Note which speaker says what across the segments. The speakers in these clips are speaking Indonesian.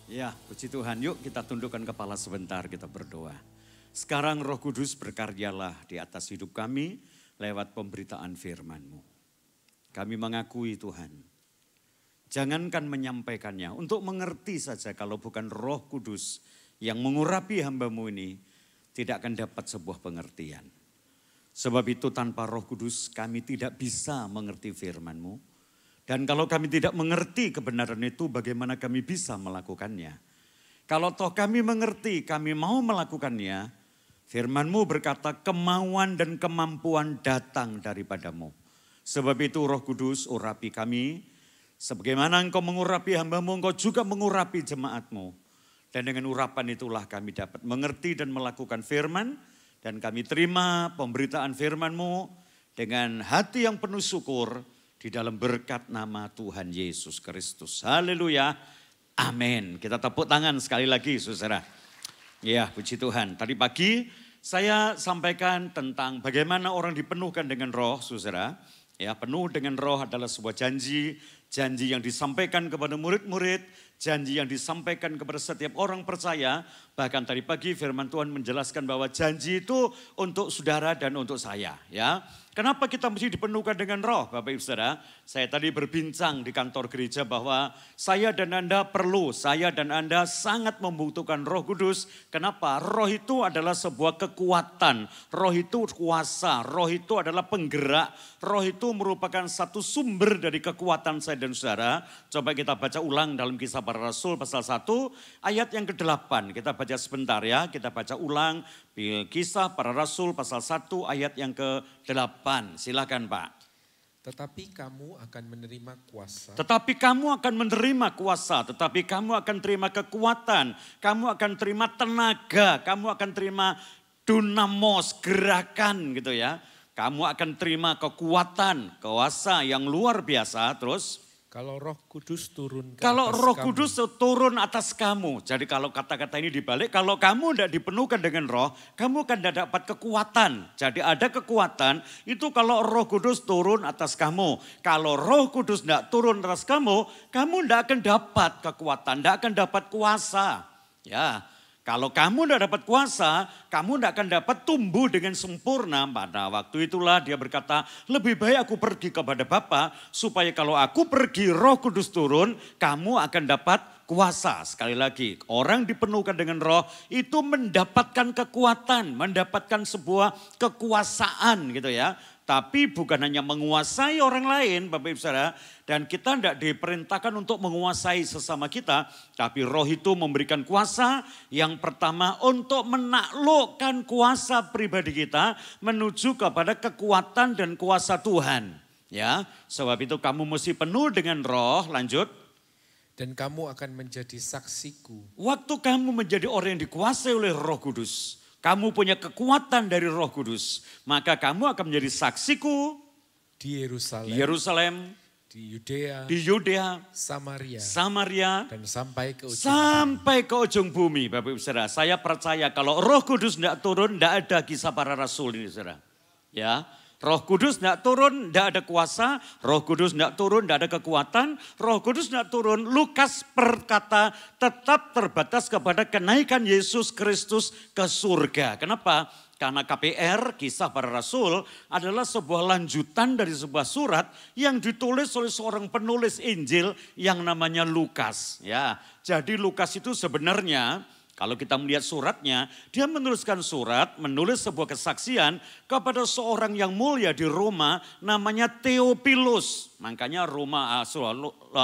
Speaker 1: Ya, puji Tuhan. Yuk kita tundukkan kepala sebentar, kita berdoa. Sekarang Roh Kudus berkaryalah di atas hidup kami lewat pemberitaan firman-Mu. Kami mengakui Tuhan, jangankan menyampaikannya, untuk mengerti saja kalau bukan Roh Kudus yang mengurapi hamba-Mu ini, tidak akan dapat sebuah pengertian. Sebab itu tanpa Roh Kudus kami tidak bisa mengerti firman-Mu. Dan kalau kami tidak mengerti kebenaran itu, bagaimana kami bisa melakukannya? Kalau toh kami mengerti, kami mau melakukannya, firman-Mu berkata kemauan dan kemampuan datang daripadamu. Sebab itu Roh Kudus urapi kami, sebagaimana Engkau mengurapi hamba-Mu, Engkau juga mengurapi jemaat-Mu. Dan dengan urapan itulah kami dapat mengerti dan melakukan firman, dan kami terima pemberitaan firman-Mu dengan hati yang penuh syukur, di dalam berkat nama Tuhan Yesus Kristus. Haleluya. Amin. Kita tepuk tangan sekali lagi saudara. Ya, puji Tuhan. Tadi pagi saya sampaikan tentang bagaimana orang dipenuhkan dengan roh saudara. Ya, penuh dengan roh adalah sebuah janji. Janji yang disampaikan kepada murid-murid. Janji yang disampaikan kepada setiap orang percaya. Bahkan tadi pagi firman Tuhan menjelaskan bahwa janji itu untuk saudara dan untuk saya. Ya. Kenapa kita mesti dipenuhkan dengan roh Bapak Ibu Saudara? Saya tadi berbincang di kantor gereja bahwa saya dan Anda perlu, saya dan Anda sangat membutuhkan Roh Kudus. Kenapa? Roh itu adalah sebuah kekuatan, roh itu kuasa, roh itu adalah penggerak, roh itu merupakan satu sumber dari kekuatan saya dan saudara. Coba kita baca ulang dalam Kisah Para Rasul pasal 1 ayat yang ke-8. Kita baca sebentar ya, kita baca ulang Kisah Para Rasul pasal 1 ayat yang ke-8. Silakan Pak.
Speaker 2: Tetapi kamu akan menerima kuasa.
Speaker 1: Tetapi kamu akan menerima kuasa, tetapi kamu akan terima kekuatan, kamu akan terima tenaga, kamu akan terima dunamos, gerakan gitu ya. Kamu akan terima kekuatan, kuasa yang luar biasa. Terus
Speaker 2: kalau Roh Kudus turun ke
Speaker 1: kalau
Speaker 2: atas
Speaker 1: Roh
Speaker 2: kamu.
Speaker 1: Kudus turun atas kamu. Jadi kalau kata-kata ini dibalik, kalau kamu tidak dipenuhkan dengan roh, kamu akan tidak dapat kekuatan. Jadi ada kekuatan, itu kalau Roh Kudus turun atas kamu. Kalau Roh Kudus tidak turun atas kamu tidak akan dapat kekuatan, tidak akan dapat kuasa. Ya. Kalau kamu tidak dapat kuasa, kamu tidak akan dapat tumbuh dengan sempurna. Pada waktu itulah dia berkata, lebih baik aku pergi kepada Bapa, supaya kalau aku pergi Roh Kudus turun, kamu akan dapat kuasa. Sekali lagi, orang dipenuhkan dengan roh itu mendapatkan kekuatan, mendapatkan sebuah kekuasaan gitu ya. Tapi bukan hanya menguasai orang lain Bapak Ibu Saudara. Dan kita tidak diperintahkan untuk menguasai sesama kita. Tapi roh itu memberikan kuasa yang pertama untuk menaklukkan kuasa pribadi kita menuju kepada kekuatan dan kuasa Tuhan. Ya, sebab itu kamu mesti penuh dengan roh, lanjut.
Speaker 2: Dan kamu akan menjadi saksiku.
Speaker 1: Waktu kamu menjadi orang yang dikuasai oleh Roh Kudus, kamu punya kekuatan dari Roh Kudus, maka kamu akan menjadi saksiku
Speaker 2: di
Speaker 1: Yerusalem,
Speaker 2: di
Speaker 1: Yudea, Samaria,
Speaker 2: dan sampai
Speaker 1: ke ujung bumi. Bapak Ibu Saudara, saya percaya kalau Roh Kudus tidak turun, tidak ada Kisah Para Rasul ini Saudara. Ya. Roh Kudus tidak turun, tidak ada kuasa. Roh Kudus tidak turun, tidak ada kekuatan. Roh Kudus tidak turun, Lukas berkata tetap terbatas kepada kenaikan Yesus Kristus ke surga. Kenapa? Karena KPR, Kisah Para Rasul, adalah sebuah lanjutan dari sebuah surat yang ditulis oleh seorang penulis Injil yang namanya Lukas. Ya, jadi Lukas itu sebenarnya, kalau kita melihat suratnya, dia menuliskan surat, menulis sebuah kesaksian kepada seorang yang mulia di Roma namanya Theophilus. Makanya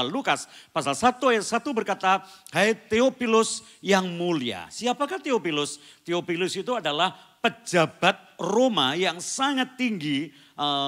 Speaker 1: Lukas pasal 1 ayat 1 berkata, hai Theophilus yang mulia. Siapakah Theophilus? Theophilus itu adalah pejabat Roma yang sangat tinggi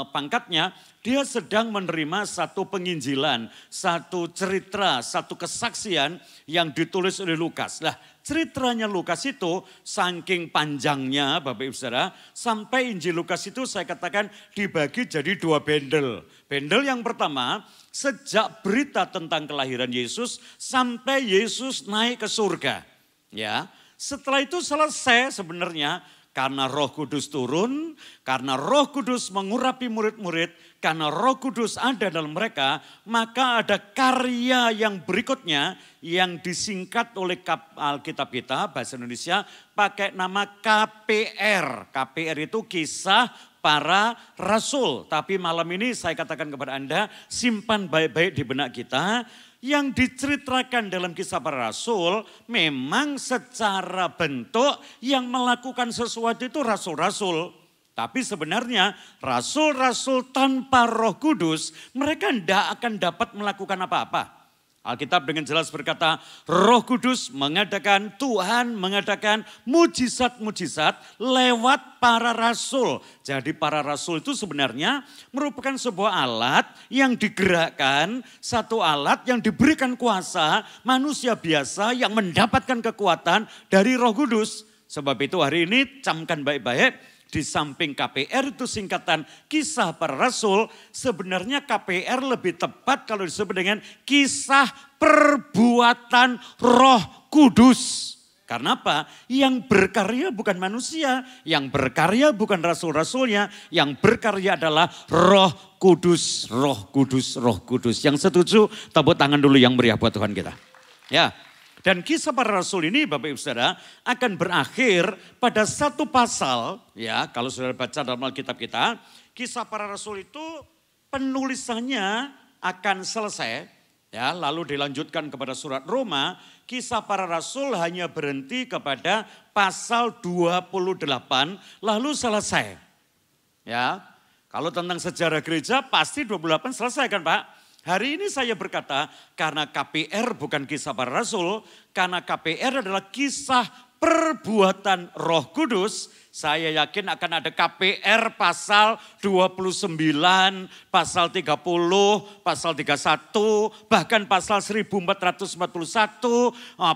Speaker 1: pangkatnya. Dia sedang menerima satu penginjilan, satu cerita, satu kesaksian yang ditulis oleh Lukas. Nah, ceritanya Lukas itu saking panjangnya Bapak Ibu Saudara, sampai Injil Lukas itu saya katakan dibagi jadi dua bendel. Bendel yang pertama, sejak berita tentang kelahiran Yesus sampai Yesus naik ke surga. Ya, setelah itu selesai sebenarnya Karena Roh Kudus turun, karena Roh Kudus mengurapi murid-murid, karena Roh Kudus ada dalam mereka, maka ada karya yang berikutnya yang disingkat oleh Alkitab kita, bahasa Indonesia, pakai nama KPR. KPR itu Kisah Para Rasul. Tapi malam ini saya katakan kepada Anda, simpan baik-baik di benak kita. Yang diceritakan dalam Kisah Para Rasul memang secara bentuk yang melakukan sesuatu itu rasul-rasul. Tapi sebenarnya rasul-rasul tanpa Roh Kudus mereka tidak akan dapat melakukan apa-apa. Alkitab dengan jelas berkata, Roh Kudus mengadakan, Tuhan mengadakan mujizat-mujizat lewat para rasul. Jadi para rasul itu sebenarnya merupakan sebuah alat yang digerakkan, satu alat yang diberikan kuasa manusia biasa yang mendapatkan kekuatan dari Roh Kudus. Sebab itu hari ini camkan baik-baik. Di samping KPR itu singkatan Kisah Para Rasul, sebenarnya KPR lebih tepat kalau disebut dengan Kisah Perbuatan Roh Kudus. Karena apa? Yang berkarya bukan manusia, yang berkarya bukan rasul-rasulnya, yang berkarya adalah Roh Kudus, Roh Kudus, Roh Kudus. Yang setuju, tepuk tangan dulu yang meriah buat Tuhan kita. Ya. Dan Kisah Para Rasul ini Bapak Ibu Saudara akan berakhir pada satu pasal, ya kalau saudara baca dalam Alkitab kita, Kisah Para Rasul itu penulisannya akan selesai, ya lalu dilanjutkan kepada surat Roma. Kisah Para Rasul hanya berhenti kepada pasal 28 lalu selesai. Ya, kalau tentang sejarah gereja pasti 28 selesai kan Pak? Hari ini saya berkata karena KPR bukan Kisah Para Rasul, karena KPR adalah kisah perbuatan Roh Kudus, saya yakin akan ada KPR pasal 29, pasal 30, pasal 31, bahkan pasal 1441,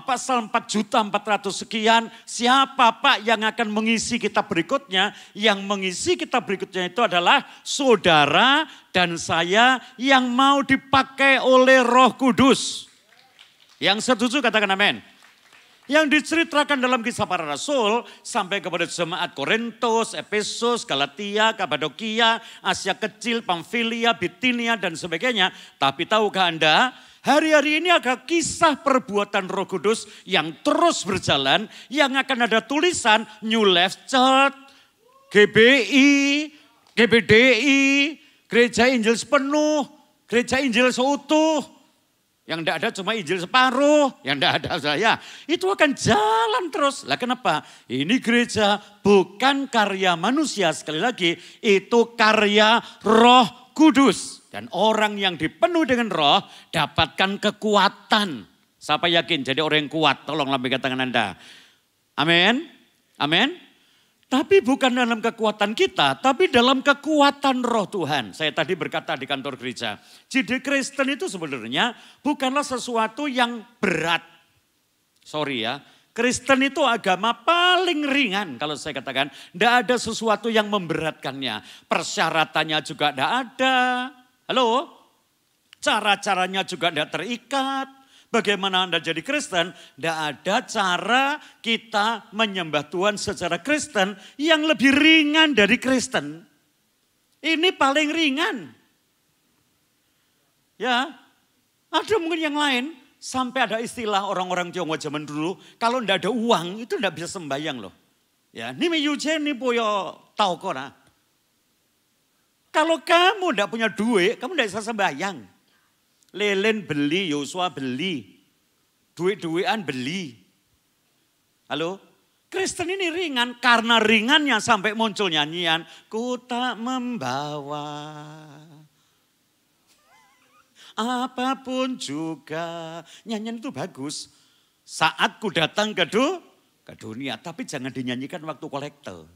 Speaker 1: pasal 4.400.000 sekian. Siapa Pak yang akan mengisi kitab berikutnya? Yang mengisi kitab berikutnya itu adalah saudara dan saya yang mau dipakai oleh Roh Kudus. Yang setuju katakan amin. Yang diceritakan dalam Kisah Para Rasul sampai kepada jemaat Korintus, Efesus, Galatia, Kapadokia, Asia Kecil, Pamfilia, Bitinia dan sebagainya. Tapi tahukah Anda, hari-hari ini ada kisah perbuatan Roh Kudus yang terus berjalan, yang akan ada tulisan New Life Church, GBI, GBDI, Gereja Injil Sepenuh, Gereja Injil Seutuh. Yang tidak ada cuma Injil separuh, yang tidak ada saya. Itu akan jalan terus. Lah kenapa? Ini gereja bukan karya manusia, sekali lagi itu karya Roh Kudus. Dan orang yang dipenuhi dengan roh dapatkan kekuatan. Siapa yakin jadi orang yang kuat? Tolong lambaikan tangan Anda. Amin. Amin. Tapi bukan dalam kekuatan kita, tapi dalam kekuatan roh Tuhan. Saya tadi berkata di kantor gereja, jadi Kristen itu sebenarnya bukanlah sesuatu yang berat. Sorry ya, Kristen itu agama paling ringan kalau saya katakan. Tidak ada sesuatu yang memberatkannya. Persyaratannya juga tidak ada. Halo? Cara-caranya juga tidak terikat. Bagaimana Anda jadi Kristen? Tidak ada cara kita menyembah Tuhan secara Kristen yang lebih ringan dari Kristen. Ini paling ringan. Ya, ada mungkin yang lain. Sampai ada istilah orang-orang Tionghoa zaman dulu, kalau tidak ada uang itu tidak bisa sembahyang loh. Ya, ini meyujen nih boyo tahu kona. Kalau kamu tidak punya duit, kamu tidak bisa sembahyang. Lelen beli, Yosua beli, duit-duitan beli. Halo? Kristen ini ringan, karena ringannya sampai muncul nyanyian, ku tak membawa apapun juga. Nyanyian itu bagus. Saat ku datang ke dunia, tapi jangan dinyanyikan waktu kolektor.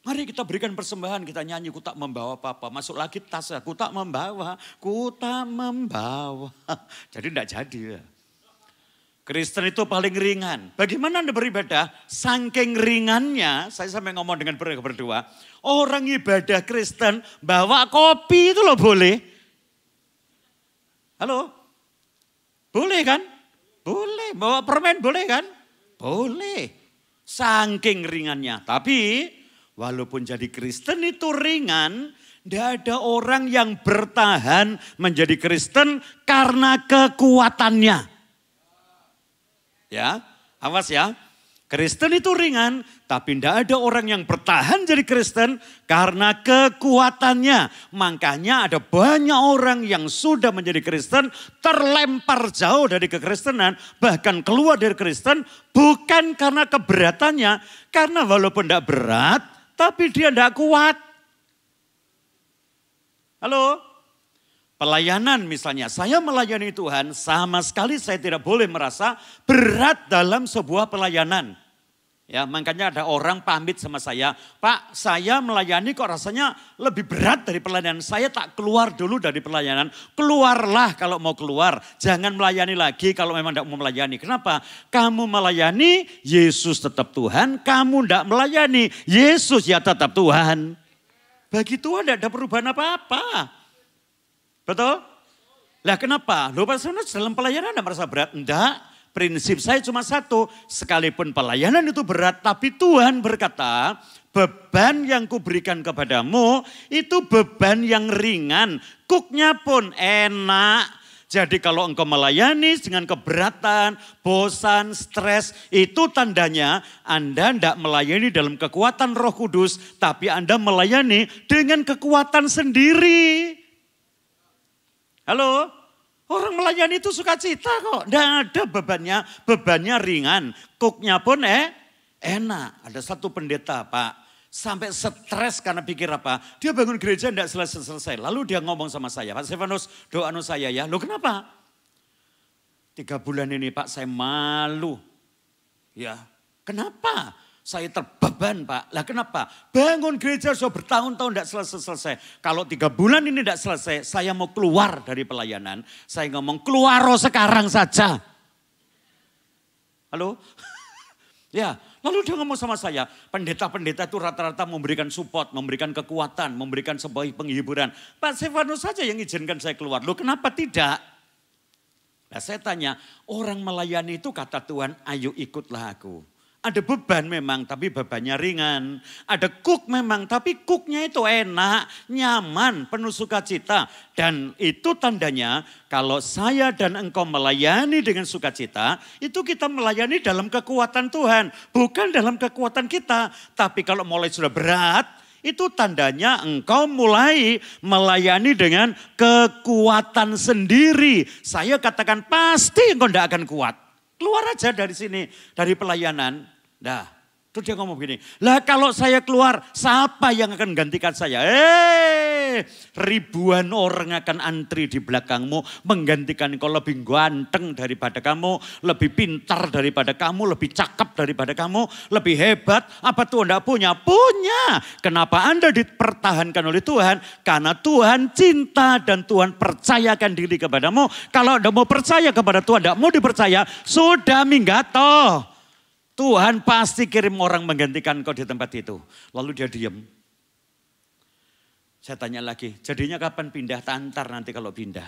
Speaker 1: Mari kita berikan persembahan, kita nyanyi, ku tak membawa apa-apa. Masuk lagi tas, ku tak membawa, ku tak membawa. Jadi tidak jadi ya. Kristen itu paling ringan. Bagaimana Anda beribadah? Saking ringannya, saya sampai ngomong dengan berdua. Orang ibadah Kristen bawa kopi itu loh boleh. Halo? Boleh kan? Boleh. Bawa permen boleh kan? Boleh. Saking ringannya. Tapi walaupun jadi Kristen itu ringan, tidak ada orang yang bertahan menjadi Kristen karena kekuatannya. Ya, awas ya. Kristen itu ringan, tapi tidak ada orang yang bertahan jadi Kristen karena kekuatannya. Makanya ada banyak orang yang sudah menjadi Kristen, terlempar jauh dari kekristenan, bahkan keluar dari Kristen, bukan karena keberatannya, karena walaupun tidak berat, tapi dia tidak kuat. Halo? Pelayanan misalnya, saya melayani Tuhan, sama sekali saya tidak boleh merasa berat dalam sebuah pelayanan. Ya, makanya ada orang pamit sama saya, Pak, saya melayani kok rasanya lebih berat dari pelayanan. Saya tak keluar dulu dari pelayanan. Keluarlah kalau mau keluar. Jangan melayani lagi kalau memang tidak mau melayani. Kenapa? Kamu melayani, Yesus tetap Tuhan. Kamu tidak melayani, Yesus ya tetap Tuhan. Bagi Tuhan tidak ada perubahan apa-apa. Betul? Lah kenapa? Loh Pastor dalam pelayanan tidak merasa berat? Enggak. Prinsip saya cuma satu, sekalipun pelayanan itu berat, tapi Tuhan berkata, beban yang kuberikan kepadamu itu beban yang ringan, kuknya pun enak. Jadi kalau engkau melayani dengan keberatan, bosan, stres, itu tandanya Anda tidak melayani dalam kekuatan Roh Kudus, tapi Anda melayani dengan kekuatan sendiri. Halo? Orang melayani itu sukacita kok. Tidak ada bebannya ringan. Cooknya pun enak. Ada satu pendeta Pak, sampai stres karena pikir apa. Dia bangun gereja tidak selesai-selesai. Lalu dia ngomong sama saya, Pak Stefanus doa saya ya. Loh kenapa? 3 bulan ini Pak saya malu. Ya kenapa? Saya terbeban Pak. Lah kenapa? Bangun gereja sudah bertahun-tahun tidak selesai-selesai. Kalau 3 bulan ini tidak selesai, saya mau keluar dari pelayanan. Saya ngomong keluar sekarang saja. Halo? Ya, lalu dia ngomong sama saya, pendeta-pendeta itu rata-rata memberikan support, memberikan kekuatan, memberikan sebuah penghiburan. Pak Stefanus saja yang izinkan saya keluar. Loh kenapa tidak? Nah saya tanya, orang melayani itu kata Tuhan, ayo ikutlah aku. Ada beban memang, tapi bebannya ringan. Ada cook memang, tapi cooknya itu enak, nyaman, penuh sukacita. Dan itu tandanya kalau saya dan engkau melayani dengan sukacita, itu kita melayani dalam kekuatan Tuhan. Bukan dalam kekuatan kita. Tapi kalau mulai sudah berat, itu tandanya engkau mulai melayani dengan kekuatan sendiri. Saya katakan pasti engkau tidak akan kuat. Keluar aja dari sini, dari pelayanan. Nah, terus dia ngomong begini, lah kalau saya keluar, siapa yang akan gantikan saya? Ribuan orang akan antri di belakangmu, menggantikan kau lebih ganteng daripada kamu, lebih pintar daripada kamu, lebih cakep daripada kamu, lebih hebat. Apa Tuhan tidak punya? Punya. Kenapa Anda dipertahankan oleh Tuhan? Karena Tuhan cinta dan Tuhan percayakan diri kepadamu. Kalau Anda mau percaya kepada Tuhan, tidak mau dipercaya, sudah minggato. Tuhan pasti kirim orang menggantikan kau di tempat itu. Lalu dia diam. Saya tanya lagi, jadinya kapan pindah? Tantar nanti kalau pindah.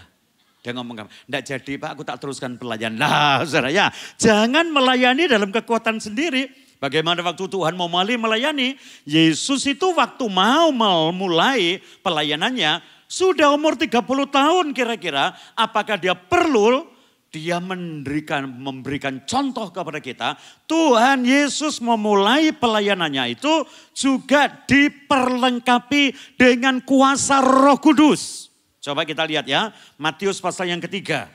Speaker 1: Dia ngomong, enggak jadi Pak, aku tak teruskan pelayanan. Nah saudara ya, jangan melayani dalam kekuatan sendiri. Bagaimana waktu Tuhan mau mulai melayani, Yesus itu waktu mau mulai pelayanannya, sudah umur 30 tahun kira-kira, apakah dia perlu dia memberikan contoh kepada kita. Tuhan Yesus memulai pelayanannya itu juga diperlengkapi dengan kuasa Roh Kudus. Coba kita lihat ya, Matius pasal yang ketiga.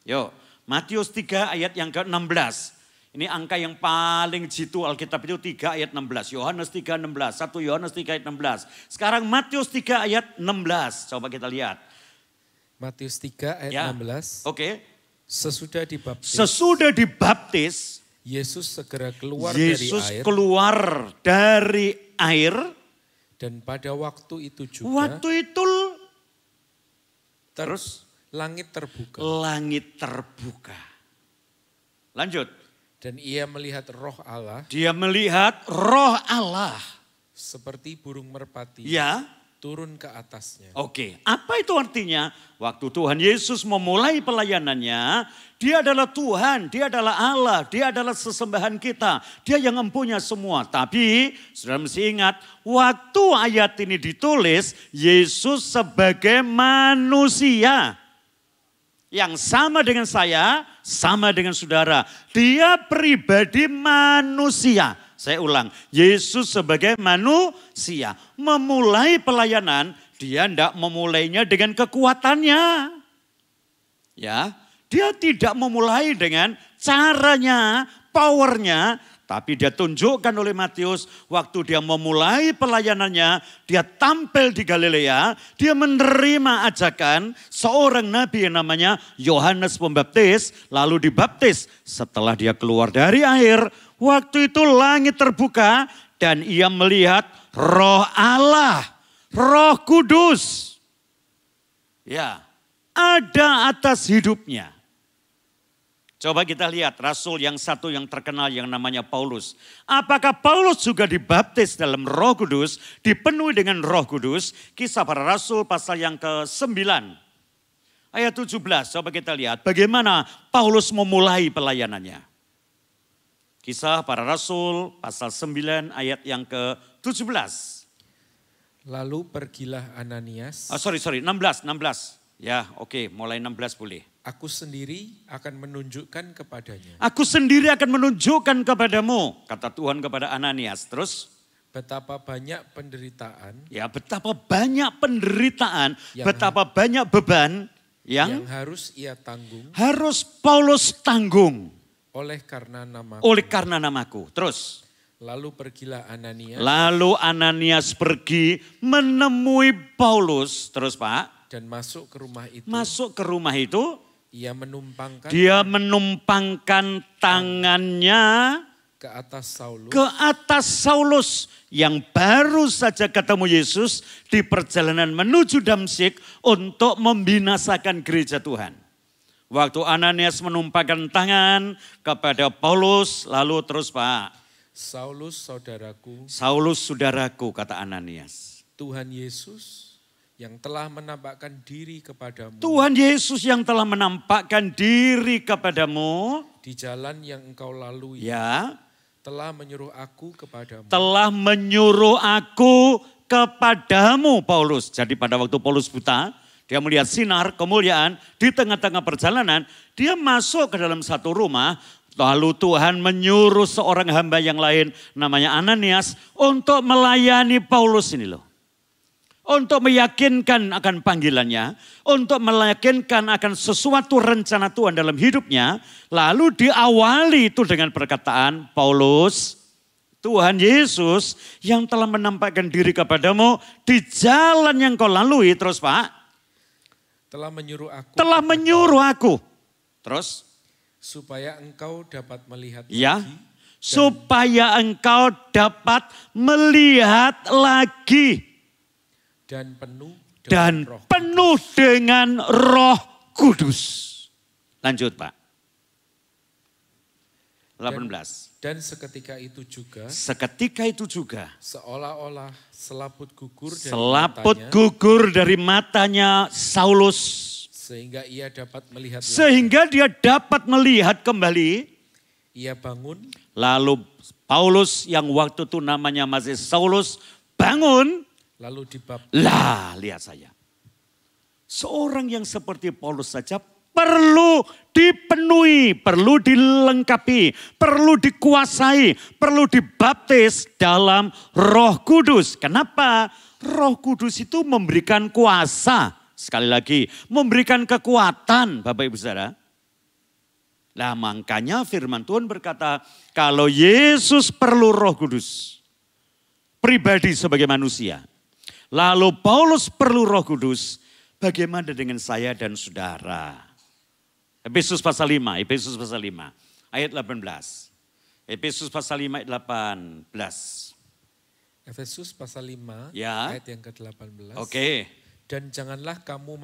Speaker 1: Yuk, Matius 3 ayat yang ke-16. Ini angka yang paling jitu Alkitab itu 3 ayat 16. Yohanes 3 16, 1 Yohanes 3 ayat 16. Sekarang Matius 3 ayat 16. Coba kita lihat.
Speaker 2: Matius 3 ayat
Speaker 1: ya,
Speaker 2: 16.
Speaker 1: Oke.
Speaker 2: Sesudah dibaptis, Yesus segera keluar
Speaker 1: dari air.
Speaker 2: Dan pada waktu itu juga, terus langit terbuka.
Speaker 1: Langit terbuka. Lanjut.
Speaker 2: Dan ia melihat roh Allah.
Speaker 1: Dia melihat roh Allah.
Speaker 2: Seperti burung merpati.
Speaker 1: Ya.
Speaker 2: turun ke atasnya.
Speaker 1: Oke, apa itu artinya? Waktu Tuhan Yesus memulai pelayanannya, dia adalah Tuhan, dia adalah Allah, dia adalah sesembahan kita. Dia yang mempunyai semua. Tapi, saudara mesti ingat, waktu ayat ini ditulis, Yesus sebagai manusia. Yang sama dengan saya, sama dengan saudara. Dia pribadi manusia. Saya ulang, Yesus sebagai manusia memulai pelayanan, dia tidak memulainya dengan kekuatannya. Ya, dia tidak memulai dengan caranya, powernya, tapi dia tunjukkan oleh Matius waktu dia memulai pelayanannya, dia tampil di Galilea, dia menerima ajakan seorang nabi yang namanya Yohanes Pembaptis, lalu dibaptis. Setelah dia keluar dari air, waktu itu langit terbuka dan ia melihat Roh Allah, Roh Kudus. Ya, ada atas hidupnya. Coba kita lihat rasul yang satu yang terkenal yang namanya Paulus. Apakah Paulus juga dibaptis dalam Roh Kudus, dipenuhi dengan Roh Kudus? Kisah Para Rasul pasal yang ke-9. Ayat 17, coba kita lihat bagaimana Paulus memulai pelayanannya. Kisah Para Rasul pasal 9 ayat yang ke-17.
Speaker 2: Lalu pergilah Ananias.
Speaker 1: 16. Ya, oke, mulai 16 boleh.
Speaker 2: Aku sendiri akan menunjukkan kepadanya.
Speaker 1: Aku sendiri akan menunjukkan kepadamu, kata Tuhan kepada Ananias. Terus?
Speaker 2: Betapa banyak penderitaan.
Speaker 1: Ya, betapa banyak penderitaan, betapa banyak beban yang
Speaker 2: harus ia tanggung.
Speaker 1: Harus Paulus tanggung.
Speaker 2: Oleh karena
Speaker 1: namaku. Terus?
Speaker 2: Lalu pergilah Ananias.
Speaker 1: Lalu Ananias pergi menemui Paulus. Terus Pak?
Speaker 2: Dan masuk ke rumah itu.
Speaker 1: Masuk ke rumah itu.
Speaker 2: Dia
Speaker 1: menumpangkan tangannya
Speaker 2: ke
Speaker 1: atas Saulus yang baru saja ketemu Yesus di perjalanan menuju Damsyik untuk membinasakan gereja Tuhan. Waktu Ananias menumpangkan tangan kepada Paulus, lalu terus Pak.
Speaker 2: Saulus
Speaker 1: saudaraku, kata Ananias.
Speaker 2: Tuhan Yesus yang telah menampakkan diri kepadamu.
Speaker 1: Tuhan Yesus yang telah menampakkan diri kepadamu.
Speaker 2: Di jalan yang engkau lalui.
Speaker 1: Ya.
Speaker 2: Telah menyuruh aku kepadamu.
Speaker 1: Telah menyuruh aku kepadamu, Paulus. Jadi pada waktu Paulus buta, dia melihat sinar kemuliaan di tengah-tengah perjalanan. Dia masuk ke dalam satu rumah. Lalu Tuhan menyuruh seorang hamba yang lain namanya Ananias untuk melayani Paulus ini loh. Untuk meyakinkan akan panggilannya, untuk meyakinkan akan sesuatu rencana Tuhan dalam hidupnya. Lalu diawali itu dengan perkataan, Paulus, Tuhan Yesus yang telah menampakkan diri kepadamu di jalan yang kau lalui. Terus Pak?
Speaker 2: Telah
Speaker 1: menyuruh aku. Terus?
Speaker 2: Supaya engkau dapat melihat
Speaker 1: ya,
Speaker 2: lagi.
Speaker 1: Supaya engkau dapat melihat lagi.
Speaker 2: Dan
Speaker 1: penuh dengan Roh Kudus. Lanjut Pak. 18.
Speaker 2: Dan seketika itu juga. Seolah-olah selaput
Speaker 1: gugur dari matanya Saulus.
Speaker 2: Sehingga ia
Speaker 1: dapat melihat kembali.
Speaker 2: Ia bangun.
Speaker 1: Lalu Paulus yang waktu itu namanya masih Saulus bangun.
Speaker 2: Lalu dibaptis.
Speaker 1: Lihat saya. Seorang yang seperti Paulus saja perlu dipenuhi, perlu dilengkapi, perlu dikuasai, perlu dibaptis dalam Roh Kudus. Kenapa? Roh Kudus itu memberikan kuasa. Sekali lagi, memberikan kekuatan Bapak Ibu Saudara. Nah makanya firman Tuhan berkata, kalau Yesus perlu Roh Kudus, pribadi sebagai manusia. Lalu Paulus perlu Roh Kudus, bagaimana dengan saya dan saudara? Efesus pasal 5, ayat 18. Efesus pasal 5 ayat 18.
Speaker 2: Efesus pasal 5
Speaker 1: ya.
Speaker 2: ayat yang ke-18.
Speaker 1: Oke.
Speaker 2: Dan janganlah kamu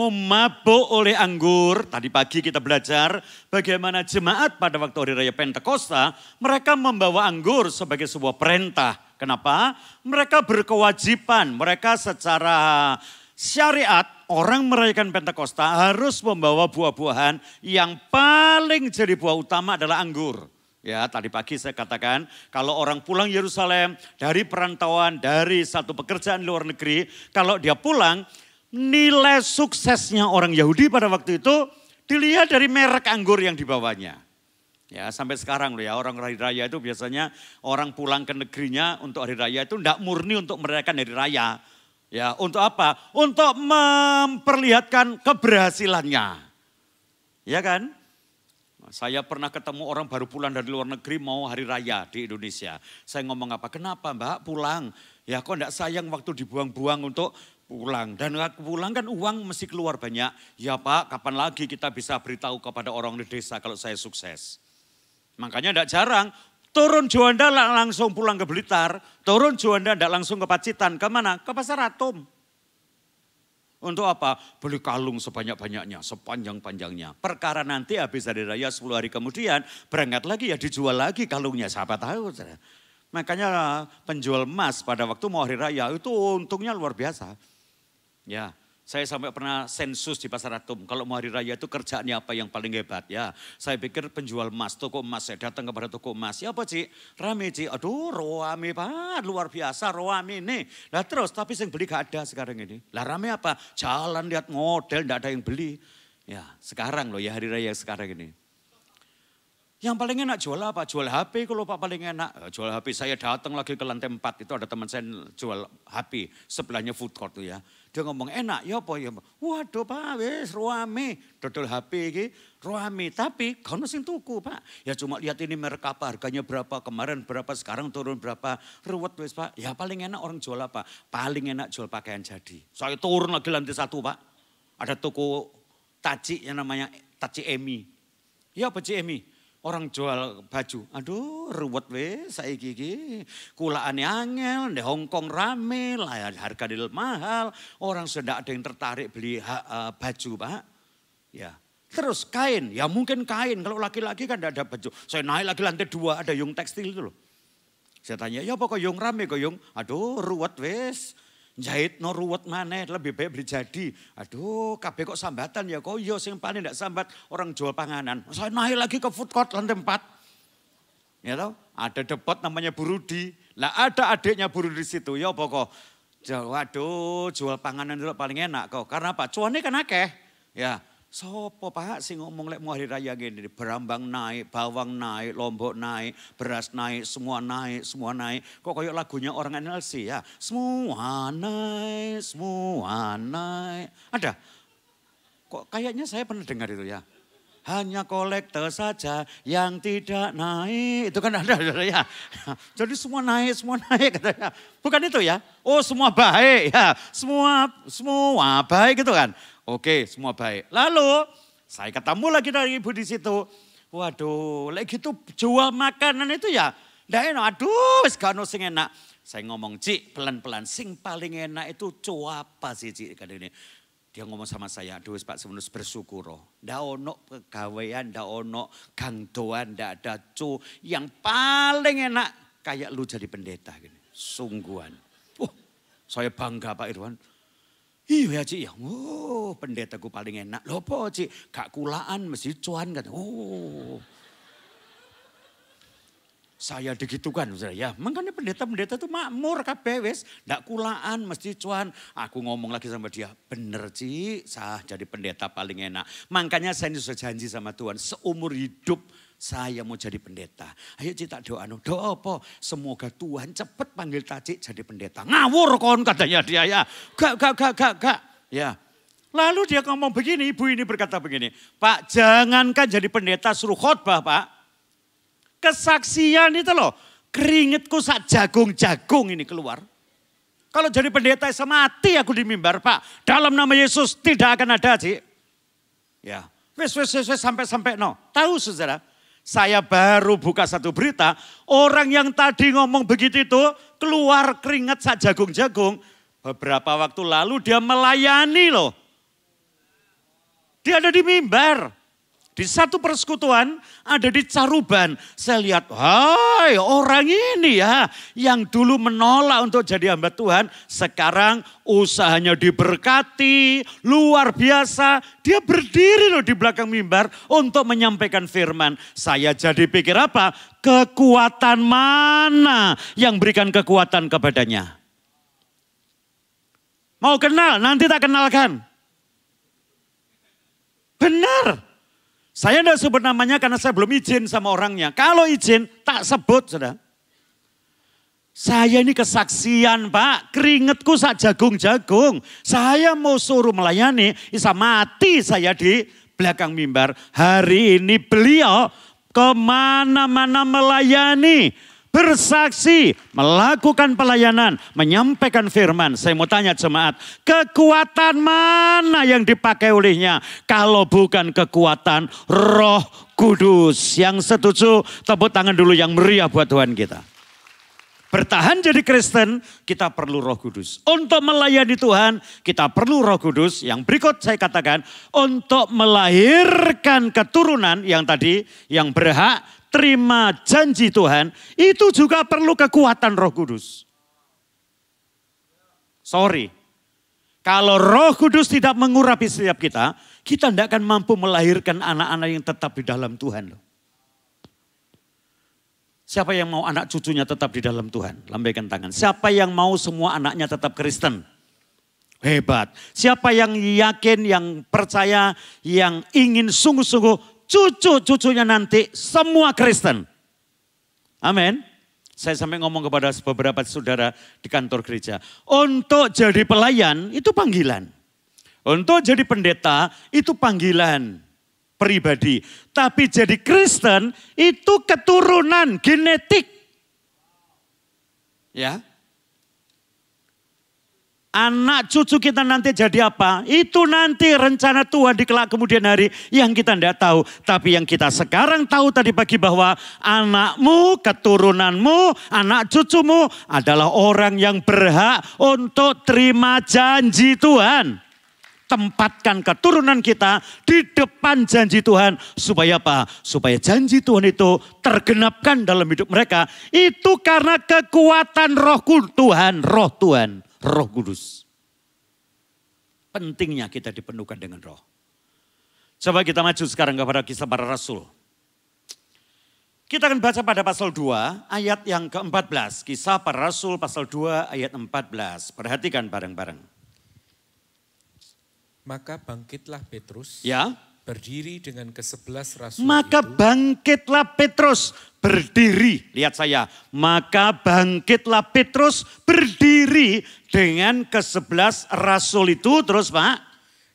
Speaker 2: mabuk oleh
Speaker 1: anggur. Tadi pagi kita belajar bagaimana jemaat pada waktu hari raya Pentakosta, mereka membawa anggur sebagai sebuah perintah Kenapa? Mereka berkewajiban, mereka secara syariat orang merayakan Pentakosta harus membawa buah-buahan yang paling jadi buah utama adalah anggur. Ya, tadi pagi saya katakan kalau orang pulang Yerusalem dari perantauan, dari satu pekerjaan luar negeri, kalau dia pulang nilai suksesnya orang Yahudi pada waktu itu dilihat dari merek anggur yang dibawanya. Ya, sampai sekarang loh ya, orang hari raya itu biasanya orang pulang ke negerinya untuk hari raya itu tidak murni untuk merayakan hari raya. Ya, untuk apa? Untuk memperlihatkan keberhasilannya. Ya kan? Saya pernah ketemu orang baru pulang dari luar negeri mau hari raya di Indonesia. Saya ngomong apa? Kenapa Mbak pulang? Ya kok enggak sayang waktu dibuang-buang untuk pulang. Dan pulang kan uang mesti keluar banyak. Ya Pak, kapan lagi kita bisa beritahu kepada orang di desa kalau saya sukses. Makanya enggak jarang turun Juanda langsung pulang ke Blitar. Turun Juanda enggak langsung ke Pacitan. Kemana? Ke Pasar Atom. Untuk apa? Beli kalung sebanyak-banyaknya, sepanjang-panjangnya. Perkara nanti habis hari raya 10 hari kemudian berangkat lagi ya dijual lagi kalungnya. Siapa tahu. Makanya penjual emas pada waktu mau hari raya itu untungnya luar biasa. Ya, saya sampai pernah sensus di Pasar Atom. Kalau mau hari raya itu kerjaannya apa yang paling hebat ya. Saya pikir penjual emas, toko emas. Saya datang kepada toko emas. Ya apa Ci? Rame Ci. Aduh rame Pak, luar biasa rame nih. Nah terus tapi yang beli gak ada sekarang ini. Lah rame apa? Jalan lihat model gak ada yang beli. Ya sekarang loh ya hari raya sekarang ini. Yang paling enak jual apa? Jual HP kalau Pak paling enak. Jual HP, saya datang lagi ke lantai 4 itu ada teman saya jual HP. Sebelahnya food court tuh ya. Dia ngomong enak ya apa ya. Waduh Pak wis rame. Dodol HP ini rame. Tapi kono sing tuku Pak. Ya cuma lihat ini merek apa harganya berapa. Kemarin berapa sekarang turun berapa. Ruwet wis Pak. Ya paling enak orang jual apa. Paling enak jual pakaian jadi. Saya turun lagi lantai 1 Pak. Ada toko taci yang namanya Taci Emi. Ya apa Ci Emi? Orang jual baju, aduh ruwet weh saiki iki. Kulaane angel, di Hongkong rame, lah harga mahal. Orang sudah ada yang tertarik beli baju Pak. Ya, terus kain, ya mungkin kain. Kalau laki-laki kan tidak ada baju. Saya naik lagi lantai 2 ada Yung Tekstil itu loh. Saya tanya, ya apa kok Yung rame kok Yung? Aduh ruwet wes. Jahit no ruwet mana lebih baik beli jadi. Aduh kabeh kok sambatan ya kok yo sing paling ndak sambat orang jual panganan. Saya naik lagi ke food court lantai 4. Ya tahu, ada depot namanya Burudi. Lah ada adiknya Burudi di situ. Ya apa kok? Waduh jual panganan itu paling enak kok. Karena apa? Cuannya kan akeh. Ya. Sopo Pak sing ngomong lek mau hari raya gini, berambang naik, bawang naik, lombok naik, beras naik, semua naik, semua naik. Kok kayak lagunya orang NLC ya, semua naik, semua naik. Ada? Kok kayaknya saya pernah dengar itu ya. Hanya kolektor saja yang tidak naik. Itu kan ada ya. Jadi semua naik katanya. Bukan itu ya. Oh semua baik ya. Semua baik gitu kan. Oke semua baik. Lalu saya ketemu lagi dari ibu di situ. Waduh lagi gitu jual makanan itu ya. Nggak enak. Aduh gak ono sing enak. Saya ngomong Cik pelan-pelan. Sing paling enak itu apa sih Cik. Ini. Dia ngomong sama saya, aduh Pak sebenarnya bersyukur. Nggak ono pegawaian, nggak ono gangdoan, nggak ada cu. Yang paling enak kayak lu jadi pendeta. Gini. Sungguhan. Saya bangga Pak Irwan. Iya ya Cik ya, pendetaku paling enak. Loh po Cik, gak kulaan mesti cuan. Saya digitukan ya. Makanya pendeta-pendeta itu makmur kabeh wis, ndak kulaan mesti cuan. Aku ngomong lagi sama dia, bener Cik, saya jadi pendeta paling enak. Makanya saya sudah janji sama Tuhan, seumur hidup saya mau jadi pendeta. Ayo Cik tak doa apa? Semoga Tuhan cepat panggil Cik jadi pendeta. Ngawur kon katanya dia ya. Gak. Ya. Lalu dia ngomong begini, ibu ini berkata begini, Pak jangankan jadi pendeta suruh khotbah Pak. Kesaksian itu loh, keringetku sak jagung-jagung ini keluar. Kalau jadi pendeta saya mati aku di mimbar Pak. Dalam nama Yesus tidak akan ada Cik. Ya, wes sampai no. Tahu saudara, saya baru buka satu berita. Orang yang tadi ngomong begitu itu keluar keringat sak jagung-jagung. Beberapa waktu lalu dia melayani loh. Dia ada di mimbar. Di satu persekutuan ada di Caruban. Saya lihat, hai orang ini ya yang dulu menolak untuk jadi hamba Tuhan. Sekarang usahanya diberkati, luar biasa. Dia berdiri loh di belakang mimbar untuk menyampaikan firman. Saya jadi pikir apa? Kekuatan mana yang berikan kekuatan kepadanya? Mau kenal? Nanti tak kenalkan. Benar. Saya tidak sebut namanya karena saya belum izin sama orangnya. Kalau izin, tak sebut, saudara. Saya ini kesaksian, Pak. Keringetku sak jagung-jagung. Saya mau suruh melayani, bisa mati saya di belakang mimbar. Hari ini beliau kemana-mana melayani. Bersaksi, melakukan pelayanan, menyampaikan firman. Saya mau tanya jemaat, kekuatan mana yang dipakai olehnya? Kalau bukan kekuatan Roh Kudus. Yang setuju, tepuk tangan dulu yang meriah buat Tuhan kita. Bertahan jadi Kristen, kita perlu Roh Kudus. Untuk melayani Tuhan, kita perlu Roh Kudus. Yang berikut saya katakan, untuk melahirkan keturunan yang tadi, yang berhak terima janji Tuhan, itu juga perlu kekuatan Roh Kudus. Sorry, kalau Roh Kudus tidak mengurapi setiap kita tidak akan mampu melahirkan anak-anak yang tetap di dalam Tuhan. Siapa yang mau anak cucunya tetap di dalam Tuhan? Lambaikan tangan. Siapa yang mau semua anaknya tetap Kristen? Hebat. Siapa yang yakin, yang percaya, yang ingin sungguh-sungguh cucu-cucunya nanti semua Kristen. Amin. Saya sampai ngomong kepada beberapa saudara di kantor gereja. Untuk jadi pelayan itu panggilan. Untuk jadi pendeta itu panggilan pribadi. Tapi jadi Kristen itu keturunan genetik. Ya. Anak cucu kita nanti jadi apa? Itu nanti rencana Tuhan di kelak kemudian hari yang kita tidak tahu. Tapi yang kita sekarang tahu tadi pagi bahwa anakmu, keturunanmu, anak cucumu adalah orang yang berhak untuk terima janji Tuhan. Tempatkan keturunan kita di depan janji Tuhan. Supaya apa? Supaya janji Tuhan itu tergenapkan dalam hidup mereka. Itu karena kekuatan Roh Tuhan, Roh Tuhan. Roh Kudus. Pentingnya kita dipenuhkan dengan roh. Coba kita maju sekarang kepada Kisah Para Rasul. Kita akan baca pada pasal 2 ayat yang ke-14. Kisah Para Rasul pasal 2 ayat 14. Perhatikan bareng-bareng.
Speaker 2: Maka bangkitlah Petrus.
Speaker 1: Ya.
Speaker 2: Berdiri dengan ke-11 rasul
Speaker 1: Maka
Speaker 2: itu.
Speaker 1: bangkitlah Petrus berdiri. Lihat saya. Maka bangkitlah Petrus berdiri dengan ke-11 rasul itu. Terus Pak.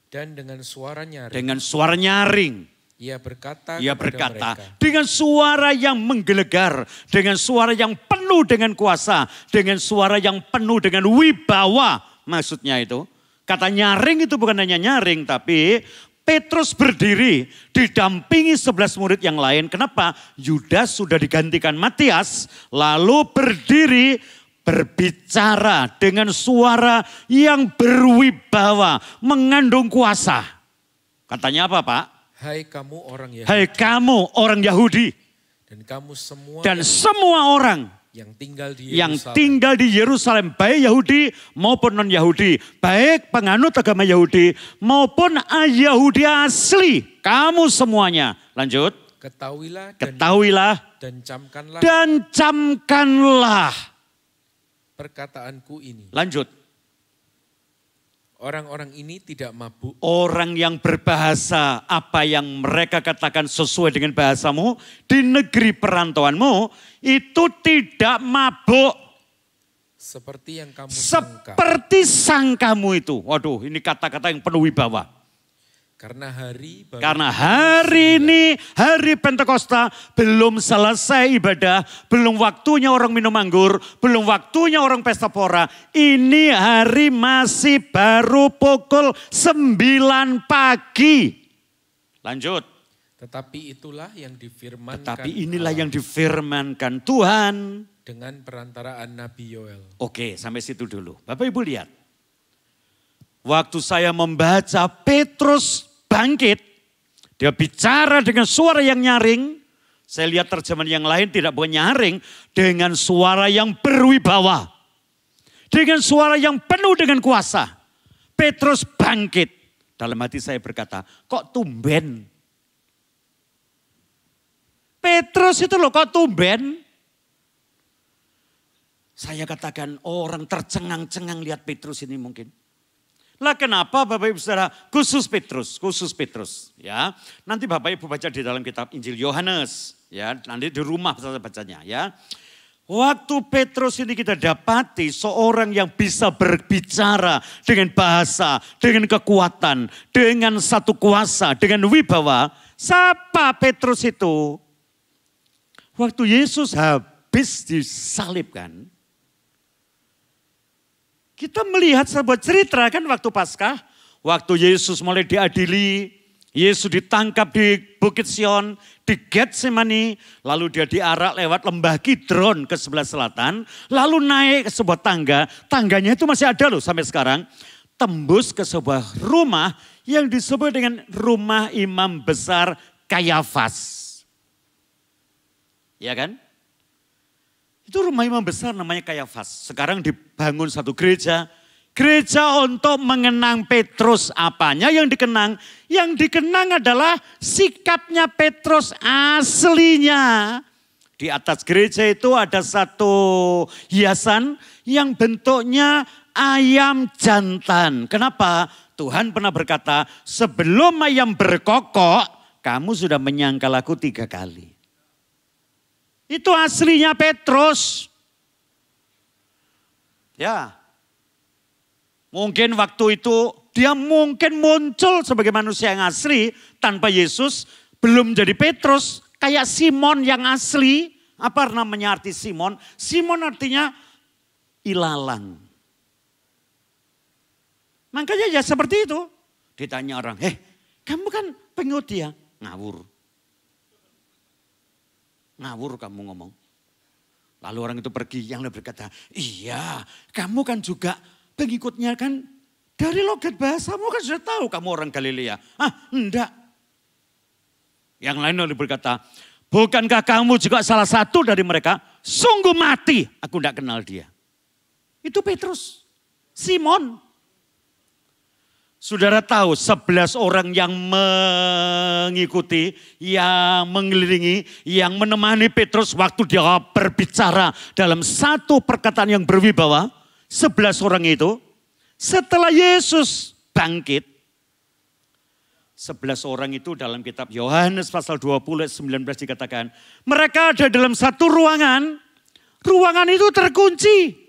Speaker 2: Dan dengan suara nyaring.
Speaker 1: Dengan suara nyaring.
Speaker 2: Ia berkata
Speaker 1: mereka, dengan suara yang menggelegar. Dengan suara yang penuh dengan kuasa. Dengan suara yang penuh dengan wibawa. Maksudnya itu. Kata nyaring itu bukan hanya nyaring tapi Petrus berdiri didampingi 11 murid yang lain. Kenapa? Yudas sudah digantikan Matias. Lalu berdiri berbicara dengan suara yang berwibawa. Mengandung kuasa. Katanya apa Pak?
Speaker 2: Hai kamu orang Yahudi.
Speaker 1: Hai kamu orang Yahudi.
Speaker 2: Dan kamu semua.
Speaker 1: Dan semua orang. Yang tinggal di Yerusalem, baik Yahudi maupun non-Yahudi, baik penganut agama Yahudi maupun Yahudi asli, kamu semuanya. Lanjut.
Speaker 2: Ketahuilah dan camkanlah perkataanku ini.
Speaker 1: Lanjut.
Speaker 2: Orang-orang ini tidak mabuk.
Speaker 1: Orang yang berbahasa apa yang mereka katakan sesuai dengan bahasamu di negeri perantauanmu itu tidak mabuk.
Speaker 2: Seperti yang kamu
Speaker 1: sangka. Seperti sangkamu itu. Waduh, ini kata-kata yang penuh wibawa. Karena hari ini, hari Pentakosta, belum selesai ibadah, belum waktunya orang minum anggur, belum waktunya orang pesta pora. Ini hari masih baru pukul 9 pagi. Lanjut.
Speaker 2: Tetapi inilah
Speaker 1: yang difirmankan Tuhan.
Speaker 2: Dengan perantaraan Nabi Yoel.
Speaker 1: Oke, sampai situ dulu. Bapak Ibu lihat. Waktu saya membaca Petrus bangkit Dia bicara dengan suara yang nyaring. Saya lihat terjemahan yang lain tidak bukan nyaring. Dengan suara yang berwibawa. Dengan suara yang penuh dengan kuasa. Petrus bangkit. Dalam hati saya berkata, kok tumben? Petrus itu loh kok tumben? Saya katakan orang tercengang-cengang lihat Petrus ini mungkin. Lah kenapa Bapak Ibu Saudara? Khusus Petrus ya. Nanti Bapak Ibu baca di dalam kitab Injil Yohanes ya, nanti di rumah saya bacanya ya. Waktu Petrus ini kita dapati seorang yang bisa berbicara dengan bahasa, dengan kekuatan, dengan satu kuasa, dengan wibawa. Siapa Petrus itu? Waktu Yesus habis disalibkan, kita melihat sebuah cerita kan waktu Paskah, waktu Yesus mulai diadili, Yesus ditangkap di Bukit Sion, di Getsemani, lalu dia diarak lewat lembah Kidron ke sebelah selatan, lalu naik ke sebuah tangga, tangganya itu masih ada loh sampai sekarang, tembus ke sebuah rumah yang disebut dengan rumah imam besar Kayafas. Ya kan? Itu rumah imam besar namanya Kayafas. Sekarang dibangun satu gereja. Gereja untuk mengenang Petrus. Apanya yang dikenang? Yang dikenang adalah sikapnya Petrus aslinya. Di atas gereja itu ada satu hiasan yang bentuknya ayam jantan. Kenapa? Tuhan pernah berkata, sebelum ayam berkokok, kamu sudah menyangkal aku 3 kali. Itu aslinya Petrus. Ya. Mungkin waktu itu dia mungkin muncul sebagai manusia yang asli tanpa Yesus. Belum jadi Petrus. Kayak Simon yang asli. Apa namanya arti Simon? Simon artinya ilalang. Makanya ya seperti itu. Ditanya orang, kamu kan pengikut dia. Ngawur. Ngawur kamu ngomong. Lalu orang itu pergi, yang lain berkata, iya kamu kan juga pengikutnya kan. Dari logat bahasamu kan sudah tahu kamu orang Galilea. Enggak. Yang lain lalu berkata, bukankah kamu juga salah satu dari mereka? Sungguh mati, aku enggak kenal dia. Itu Petrus, Simon. Saudara tahu 11 orang yang mengikuti, yang mengelilingi, yang menemani Petrus waktu dia berbicara dalam satu perkataan yang berwibawa. 11 orang itu setelah Yesus bangkit. 11 orang itu dalam kitab Yohanes pasal 20 ayat 19 dikatakan. Mereka ada dalam satu ruangan. Ruangan itu terkunci.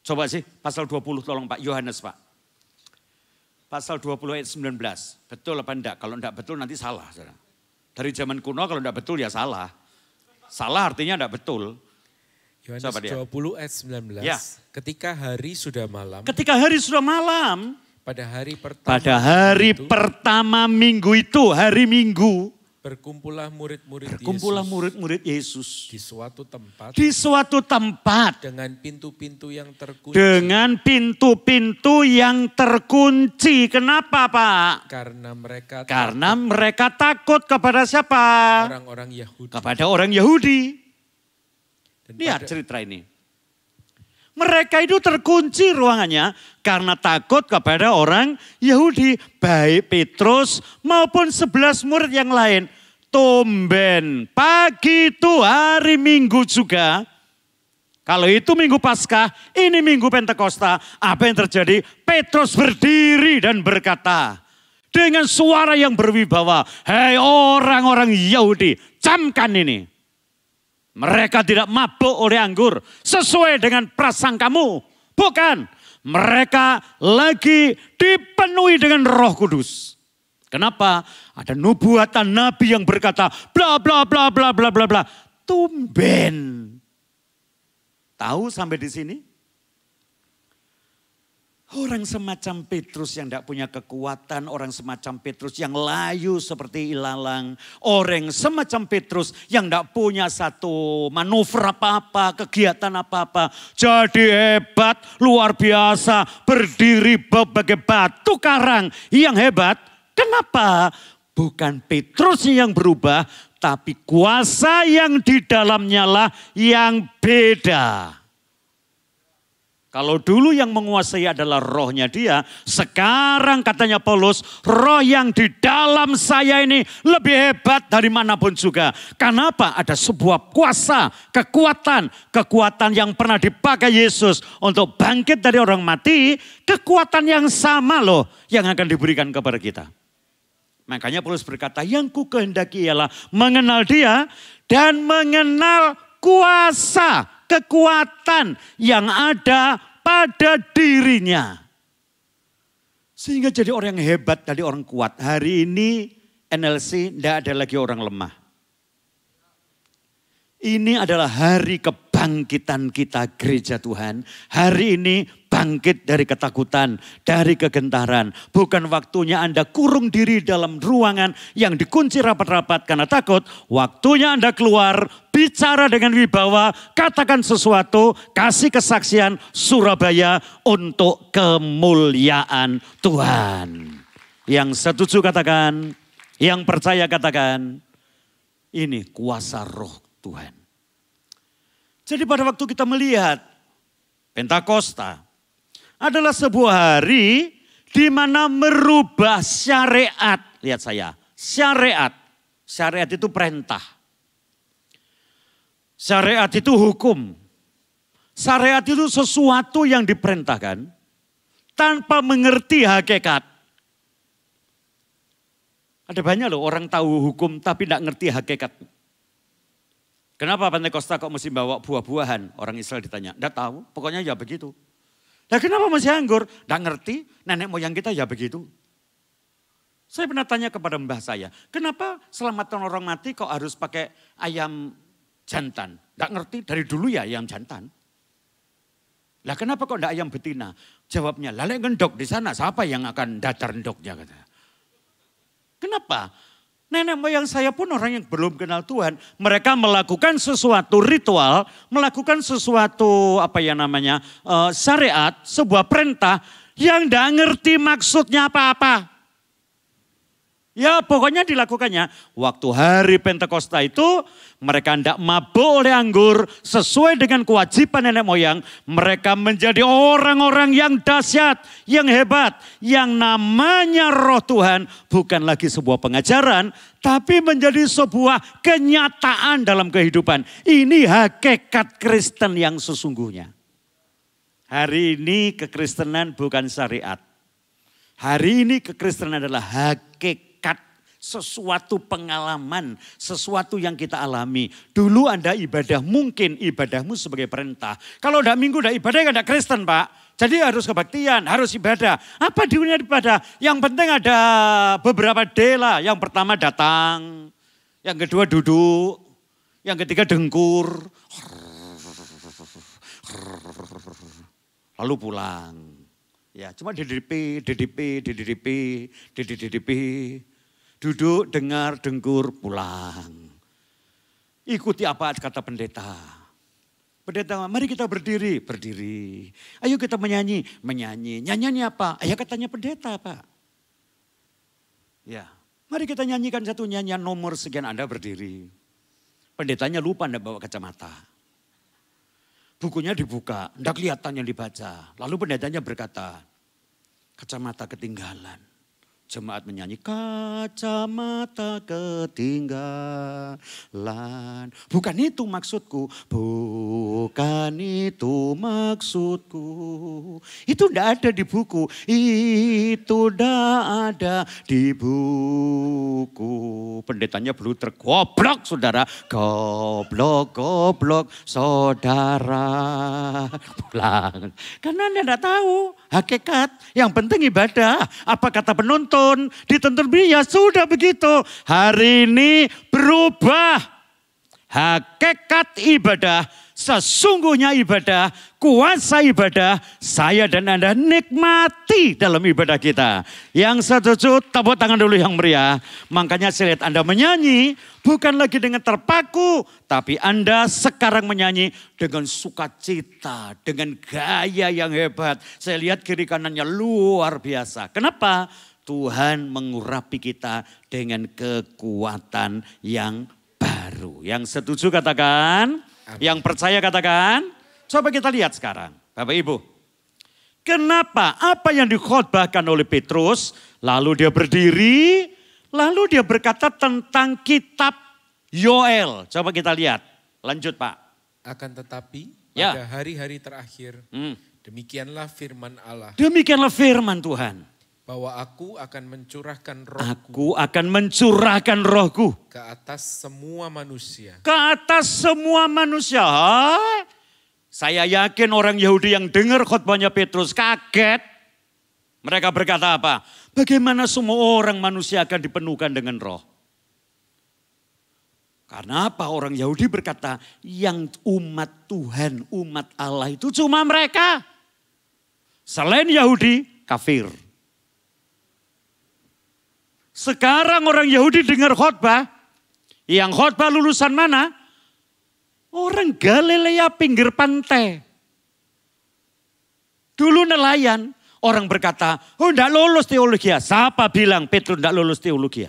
Speaker 1: Coba sih pasal 20 tolong Pak Yohanes Pak. Pasal 20 ayat 19. Betul apa enggak? Kalau enggak betul nanti salah. Saudara. Dari zaman kuno kalau enggak betul ya salah. Salah artinya enggak betul.
Speaker 2: Yohanes 20 ayat 19.
Speaker 1: Ya.
Speaker 2: Ketika hari sudah malam.
Speaker 1: Ketika hari sudah malam.
Speaker 2: Pada hari
Speaker 1: pertama minggu itu, hari Minggu.
Speaker 2: Berkumpullah
Speaker 1: murid-murid Yesus.
Speaker 2: Di suatu tempat.
Speaker 1: Di suatu tempat.
Speaker 2: Dengan pintu-pintu yang terkunci.
Speaker 1: Dengan pintu-pintu yang terkunci. Kenapa Pak? Karena mereka takut kepada siapa?
Speaker 2: Orang-orang Yahudi.
Speaker 1: Kepada orang Yahudi. Lihat cerita ini. Mereka itu terkunci ruangannya karena takut kepada orang Yahudi. Baik Petrus maupun 11 murid yang lain. Tumben pagi itu hari Minggu juga. Kalau itu Minggu Paskah, ini Minggu Pentakosta. Apa yang terjadi? Petrus berdiri dan berkata dengan suara yang berwibawa. Hei orang-orang Yahudi, camkan ini. Mereka tidak mabuk oleh anggur sesuai dengan prasangkamu. Bukan, mereka lagi dipenuhi dengan Roh Kudus. Kenapa? Ada nubuatan nabi yang berkata bla bla bla bla bla bla bla. Tumben. Tahu sampai di sini? Orang semacam Petrus yang tidak punya kekuatan, orang semacam Petrus yang layu seperti ilalang, orang semacam Petrus yang tidak punya satu manuver apa-apa, kegiatan apa-apa, jadi hebat, luar biasa, berdiri sebagai batu karang yang hebat. Kenapa? Bukan Petrusnya yang berubah, tapi kuasa yang di dalamnya lah yang beda. Kalau dulu yang menguasai adalah rohnya dia, sekarang katanya Paulus, roh yang di dalam saya ini lebih hebat dari manapun juga. Kenapa? Ada sebuah kuasa, kekuatan yang pernah dipakai Yesus untuk bangkit dari orang mati, kekuatan yang sama loh yang akan diberikan kepada kita. Makanya Paulus berkata, yang ku kehendaki ialah mengenal dia dan mengenal kuasa, kekuatan yang ada pada dirinya. Sehingga jadi orang yang hebat, dari orang kuat. Hari ini NLC tidak ada lagi orang lemah. Ini adalah hari kebangkitan kita gereja Tuhan. Hari ini bangkit dari ketakutan, dari kegentaran. Bukan waktunya Anda kurung diri dalam ruangan yang dikunci rapat-rapat karena takut. Waktunya Anda keluar, bicara dengan wibawa, katakan sesuatu, kasih kesaksian Surabaya untuk kemuliaan Tuhan. Yang setuju katakan, yang percaya katakan, ini kuasa roh Tuhan. Jadi pada waktu kita melihat Pentakosta adalah sebuah hari di mana merubah syariat. Lihat saya, syariat. Syariat itu perintah. Syariat itu hukum. Syariat itu sesuatu yang diperintahkan tanpa mengerti hakikat. Ada banyak loh orang tahu hukum tapi tidak ngerti hakikat. Kenapa Pentakosta kok mesti bawa buah-buahan? Orang Israel ditanya, tidak tahu, pokoknya ya begitu. Nah kenapa masih anggur? Tidak ngerti, nenek moyang kita ya begitu. Saya pernah tanya kepada mbah saya, kenapa selamatan orang mati kok harus pakai ayam jantan? Tidak ngerti, dari dulu ya ayam jantan. Lah kenapa kok tidak ayam betina? Jawabnya, lalek gendok di sana, siapa yang akan datar endoknya? Kata. Kenapa? Nenek moyang saya pun orang yang belum kenal Tuhan. Mereka melakukan sesuatu ritual, melakukan sesuatu syariat, sebuah perintah yang tidak ngerti maksudnya apa-apa. Ya pokoknya dilakukannya. Waktu hari Pentakosta itu mereka tidak mabuk oleh anggur sesuai dengan kewajiban nenek moyang. Mereka menjadi orang-orang yang dahsyat, yang hebat. Yang namanya roh Tuhan bukan lagi sebuah pengajaran. Tapi menjadi sebuah kenyataan dalam kehidupan. Ini hakikat Kristen yang sesungguhnya. Hari ini kekristenan bukan syariat. Hari ini kekristenan adalah hakikat. Sesuatu pengalaman, sesuatu yang kita alami. Dulu Anda ibadah, mungkin ibadahmu sebagai perintah. Kalau tidak minggu, tidak ibadah, tidak Kristen Pak. Jadi harus kebaktian, harus ibadah. Apa dunia ibadah? Yang penting ada beberapa dela. Yang pertama datang, yang kedua duduk, yang ketiga dengkur. Lalu pulang. Ya, cuma DDP. Duduk, dengar, dengkur, pulang. Ikuti apa kata pendeta. Pendeta, mari kita berdiri. Ayo kita menyanyi. Nyanyiannya apa? Ayo katanya pendeta Pak. Ya, mari kita nyanyikan satu nyanyian nomor sekian, Anda berdiri. Pendetanya lupa Anda bawa kacamata. Bukunya dibuka, tidak kelihatan yang dibaca. Lalu pendetanya berkata, kacamata ketinggalan. Jemaat menyanyi, kacamata ketinggalan. Bukan itu maksudku, bukan itu maksudku. Itu tidak ada di buku, itu tidak ada di buku. Pendetanya bluter, goblok saudara, goblok saudara. Pulang, karena Anda tidak tahu hakikat, yang penting ibadah. Apa kata penonton? Dituntun ya sudah begitu. Hari ini berubah. Hakikat ibadah, sesungguhnya ibadah, kuasa ibadah, saya dan Anda nikmati dalam ibadah kita. Yang setuju, tepuk tangan dulu yang meriah. Makanya saya lihat Anda menyanyi, bukan lagi dengan terpaku, tapi Anda sekarang menyanyi dengan sukacita, dengan gaya yang hebat. Saya lihat kiri kanannya luar biasa. Kenapa? Tuhan mengurapi kita dengan kekuatan yang baru. Yang setuju katakan, amin. Yang percaya katakan. Coba kita lihat sekarang, Bapak Ibu. Kenapa apa yang dikhotbahkan oleh Petrus, lalu dia berdiri, lalu dia berkata tentang kitab Yoel. Coba kita lihat, lanjut Pak.
Speaker 2: Akan tetapi pada hari-hari terakhir, demikianlah firman Allah.
Speaker 1: Demikianlah firman Tuhan.
Speaker 2: Bahwa aku akan mencurahkan rohku.
Speaker 1: Aku akan mencurahkan rohku.
Speaker 2: Ke atas semua manusia.
Speaker 1: Ke atas semua manusia. Saya yakin orang Yahudi yang dengar khotbahnya Petrus kaget. Mereka berkata apa? Bagaimana semua orang manusia akan dipenuhkan dengan roh? Karena apa? Orang Yahudi berkata yang umat Tuhan, umat Allah itu cuma mereka. Selain Yahudi, kafir. Sekarang orang Yahudi dengar khotbah, yang khotbah lulusan mana? Orang Galilea pinggir pantai. Dulu nelayan, orang berkata, oh enggak lulus teologi. Siapa bilang Petrus enggak lulus teologi?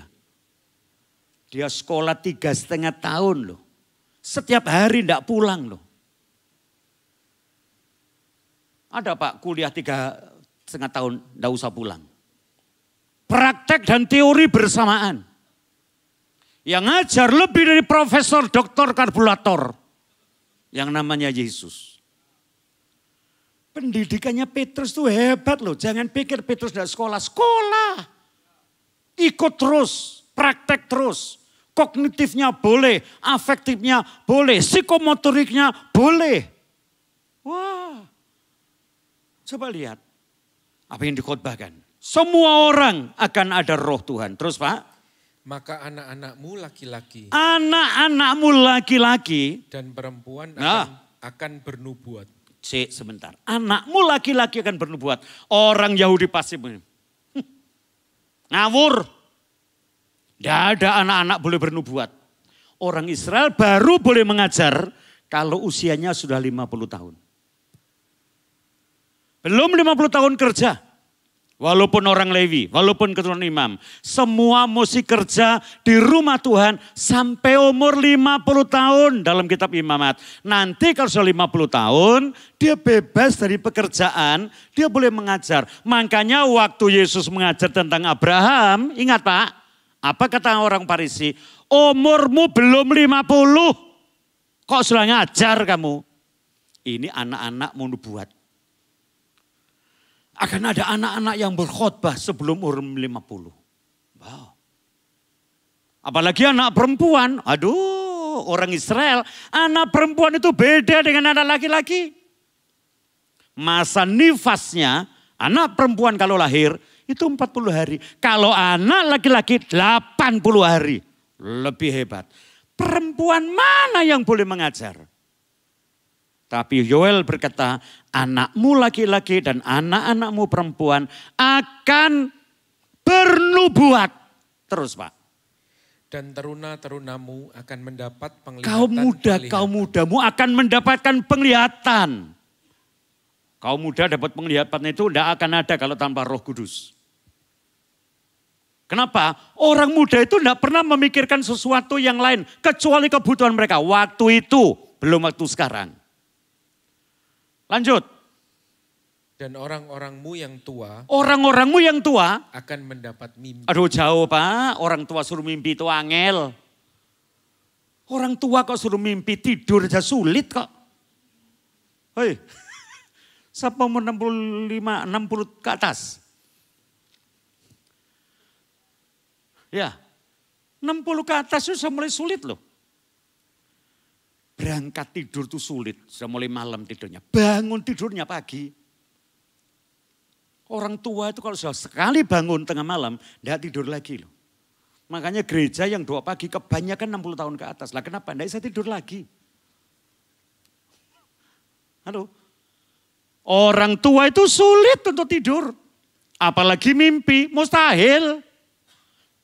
Speaker 1: Dia sekolah 3,5 tahun loh. Setiap hari enggak pulang loh. Ada Pak kuliah 3,5 tahun enggak usah pulang. Praktek dan teori bersamaan. Yang ngajar lebih dari profesor, doktor, kalkulator. Yang namanya Yesus. Pendidikannya Petrus itu hebat loh. Jangan pikir Petrus tidak sekolah. Sekolah. Ikut terus, praktek terus. Kognitifnya boleh, afektifnya boleh, psikomotoriknya boleh. Wah. Coba lihat apa yang dikhotbahkan. Semua orang akan ada roh Tuhan. Terus Pak.
Speaker 2: Maka anak-anakmu laki-laki.
Speaker 1: Anak-anakmu laki-laki.
Speaker 2: Dan perempuan akan bernubuat.
Speaker 1: Sebentar. Anakmu laki-laki akan bernubuat. Orang Yahudi pasti ngawur. Tidak ada anak-anak boleh bernubuat. Orang Israel baru boleh mengajar kalau usianya sudah 50 tahun. Belum 50 tahun kerja. Walaupun orang Lewi, walaupun keturunan imam. Semua mesti kerja di rumah Tuhan sampai umur 50 tahun dalam kitab imamat. Nanti kalau sudah 50 tahun, dia bebas dari pekerjaan, dia boleh mengajar. Makanya waktu Yesus mengajar tentang Abraham, ingat Pak, apa kata orang Farisi? Umurmu belum 50, kok sudah ngajar kamu? Ini anak-anak mau nubuat. Akan ada anak-anak yang berkhotbah sebelum umur 50. Wow. Apalagi anak perempuan. Aduh, orang Israel. Anak perempuan itu beda dengan anak laki-laki. Masa nifasnya, anak perempuan kalau lahir itu 40 hari. Kalau anak laki-laki 80 hari. Lebih hebat. Perempuan mana yang boleh mengajar? Tapi Yoel berkata, anakmu laki-laki dan anak-anakmu perempuan akan bernubuat. Terus Pak.
Speaker 2: Dan teruna-terunamu akan mendapat penglihatan.
Speaker 1: Kaum mudamu akan mendapatkan penglihatan. Kaum muda dapat penglihatan itu tidak akan ada kalau tanpa Roh Kudus. Kenapa? Orang muda itu tidak pernah memikirkan sesuatu yang lain. Kecuali kebutuhan mereka. Waktu itu, belum waktu sekarang. Lanjut.
Speaker 2: Dan orang-orangmu yang tua.
Speaker 1: Orang-orangmu yang tua.
Speaker 2: Akan mendapat mimpi.
Speaker 1: Aduh jauh Pak, orang tua suruh mimpi itu angel. Orang tua kok suruh mimpi, tidur aja sulit kok. Hei, siapa umur 65, 60 ke atas? Ya, 60 ke atas itu sudah mulai sulit loh. Berangkat tidur tuh sulit, sudah mulai malam tidurnya. Bangun tidurnya pagi. Orang tua itu kalau sudah sekali bangun tengah malam, tidak tidur lagi loh. Makanya gereja yang doa pagi kebanyakan 60 tahun ke atas. Lah kenapa? Tidak bisa tidur lagi. Halo? Orang tua itu sulit untuk tidur. Apalagi mimpi, mustahil.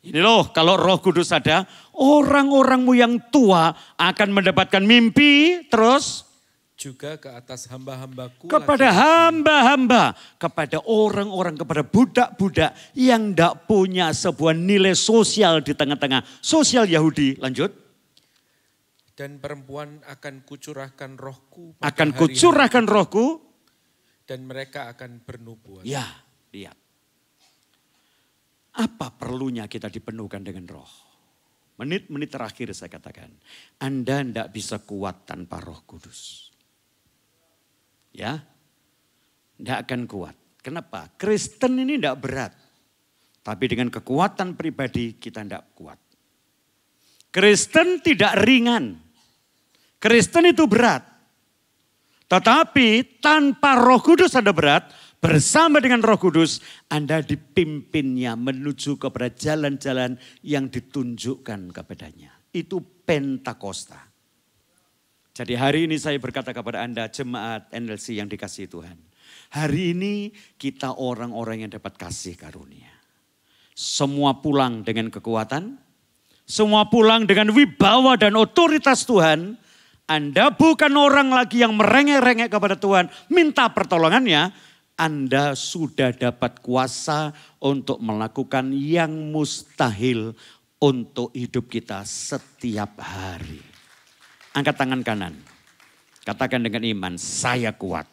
Speaker 1: Ini loh, kalau Roh Kudus ada, orang-orangmu yang tua akan mendapatkan mimpi, terus
Speaker 2: juga ke atas hamba-hambaku.
Speaker 1: Kepada hamba-hamba, kepada orang-orang, kepada budak-budak yang tidak punya sebuah nilai sosial di tengah-tengah sosial Yahudi. Lanjut.
Speaker 2: Dan perempuan akan kucurahkan rohku.
Speaker 1: Akan kucurahkan rohku.
Speaker 2: Dan mereka akan bernubuat.
Speaker 1: Ya, lihat. Apa perlunya kita dipenuhkan dengan roh? Menit-menit terakhir saya katakan. Anda tidak bisa kuat tanpa Roh Kudus. Ya, tidak akan kuat. Kenapa? Kristen ini tidak berat. Tapi dengan kekuatan pribadi kita tidak kuat. Kristen tidak ringan. Kristen itu berat. Tetapi tanpa Roh Kudus Anda berat. Bersama dengan Roh Kudus Anda dipimpinnya menuju kepada jalan-jalan yang ditunjukkan kepadanya. Itu Pentakosta. Jadi hari ini saya berkata kepada Anda jemaat NLC yang dikasihi Tuhan. Hari ini kita orang-orang yang dapat kasih karunia. Semua pulang dengan kekuatan. Semua pulang dengan wibawa dan otoritas Tuhan. Anda bukan orang lagi yang merengek-rengek kepada Tuhan. Minta pertolongannya. Anda sudah dapat kuasa untuk melakukan yang mustahil untuk hidup kita setiap hari. Angkat tangan kanan. Katakan dengan iman, saya kuat.